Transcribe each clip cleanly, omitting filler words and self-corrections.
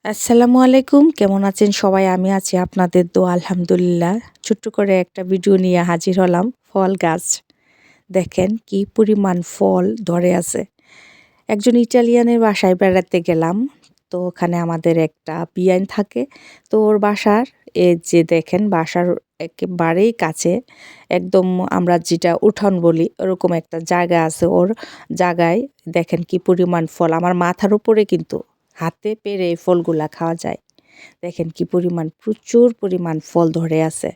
আসসালামু আলাইকুম, কেমন আছেন সবাই? আমি আছি আপনাদের দোয়া আলহামদুলিল্লাহ। ছোট্ট করে একটা ভিডিও নিয়ে হাজির হলাম। ফল গাছ দেখেন কি পরিমাণ ফল ধরে আছে। একজন ইটালিয়ানের বাসায় বেড়াতে গেলাম। তো ওখানে আমাদের একটা বিয়ান থাকে। তো ওর বাসার এই যে দেখেন বাসার একেবারেই কাছে একদম আমরা যেটা উঠান বলি ওরকম একটা জায়গা আছে। ওর জায়গায় দেখেন কি পরিমাণ ফল আমার মাথার উপরে, কিন্তু হাতে পেরে এই ফলগুলা খাওয়া যায়। দেখেন কি পরিমাণ, প্রচুর পরিমাণ ফল ধরে আছে।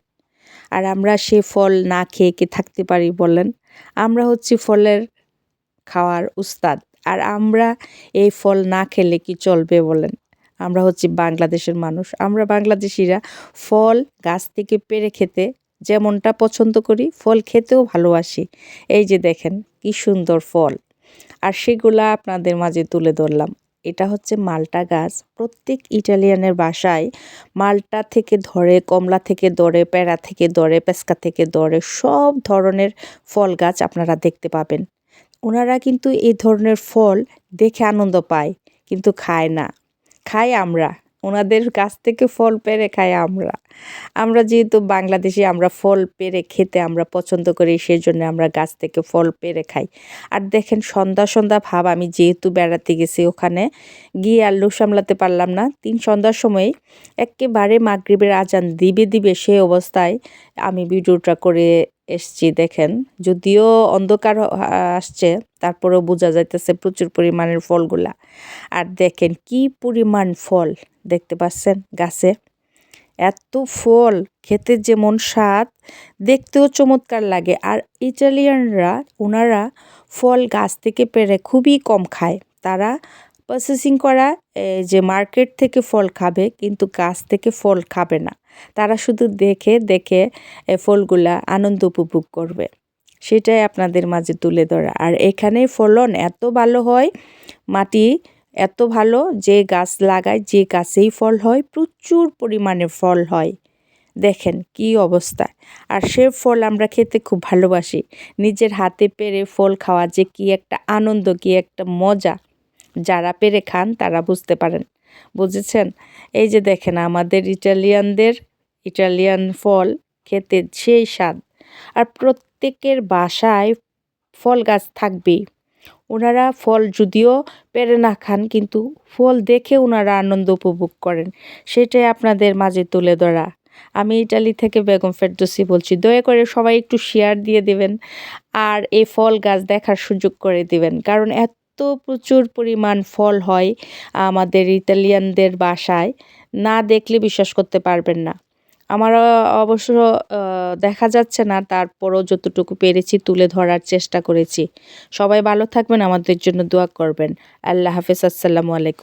আর আমরা সে ফল না খেয়ে কি থাকতে পারি বলেন? আমরা হচ্ছি ফলের খাওয়ার উস্তাদ। আর আমরা এই ফল না খেলে কি চলবে বলেন? আমরা হচ্ছি বাংলাদেশের মানুষ। আমরা বাংলাদেশিরা ফল গাছ থেকে পেড়ে খেতে যেমনটা পছন্দ করি, ফল খেতেও ভালোবাসি। এই যে দেখেন কি সুন্দর ফল। আর সেগুলা আপনাদের মাঝে তুলে ধরলাম। এটা হচ্ছে মাল্টা গাছ। প্রত্যেক ইটালিয়ানের বাসায় মাল্টা থেকে ধরে, কমলা থেকে ধরে, পেঁড়া থেকে ধরে, পেস্কা থেকে ধরে সব ধরনের ফল গাছ আপনারা দেখতে পাবেন। ওনারা কিন্তু এই ধরনের ফল দেখে আনন্দ পায়, কিন্তু খায় না। খাই আমরা। ওনাদের গাছ থেকে ফল পেড়ে খাই আমরা। আমরা যেহেতু বাংলাদেশি, আমরা ফল পেড়ে খেতে আমরা পছন্দ করি, সেজন্য আমরা গাছ থেকে ফল পেড়ে খাই। আর দেখেন সন্ধ্যা সন্ধ্যা ভাব, আমি যেহেতু বেড়াতে গেছি ওখানে গিয়ে আর লোভ সামলাতে পারলাম না। সন্ধ্যার সময় একেবারে মাগরিবের আজান দিবে সেই অবস্থায় আমি ভিডিওটা করে এসছি। দেখেন যদিও অন্ধকার আসছে, তারপরেও বোঝা যাইতেছে প্রচুর পরিমাণের ফলগুলা। আর দেখেন কি পরিমাণ ফল দেখতে পাচ্ছেন গাছে। এত ফল, খেতে যেমন স্বাদ, দেখতেও চমৎকার লাগে। আর ইটালিয়ানরা ওনারা ফল গাছ থেকে পেড়ে খুবই কম খায়। তারা প্রসেসিং করা যে মার্কেট থেকে ফল খাবে, কিন্তু গাছ থেকে ফল খাবে না। তারা শুধু দেখে দেখে ফলগুলা আনন্দ উপভোগ করবে। সেটাই আপনাদের মাঝে তুলে ধরা। আর এখানে ফলন এত ভালো হয়, মাটি এত ভালো, যে গাছ লাগায় যে গাছেই ফল হয়, প্রচুর পরিমাণে ফল হয়। দেখেন কি অবস্থা। আর সে ফল আমরা খেতে খুব ভালোবাসি। নিজের হাতে পেড়ে ফল খাওয়া যে কি একটা আনন্দ, কি একটা মজা, যারা পেরে খান তারা বুঝতে পারেন। বুঝেছেন? এই যে দেখেন আমাদের ইটালিয়ান ফল খেতে সেই স্বাদ। আর প্রত্যেকের বাসায় ফল গাছ থাকবেই। ওনারা ফল যদিও পেরে না খান, কিন্তু ফল দেখে ওনারা আনন্দ উপভোগ করেন। সেটাই আপনাদের মাঝে তুলে ধরা। আমি ইটালি থেকে বেগম ফেরদৌসী বলছি। দয়া করে সবাই একটু শেয়ার দিয়ে দেবেন আর এই ফল গাছ দেখার সুযোগ করে দিবেন, কারণ এত প্রচুর পরিমাণ ফল হয় আমাদের ইতালিয়ানদের বাসায়, না দেখলে বিশ্বাস করতে পারবেন না। আমার অবশ্য দেখা যাচ্ছে না, তারপরও যতটুকু পেরেছি তুলে ধরার চেষ্টা করেছি। সবাই ভালো থাকবেন, আমাদের জন্য দোয়া করবেন। আল্লাহ হাফেজ, আসসালামু আলাইকুম।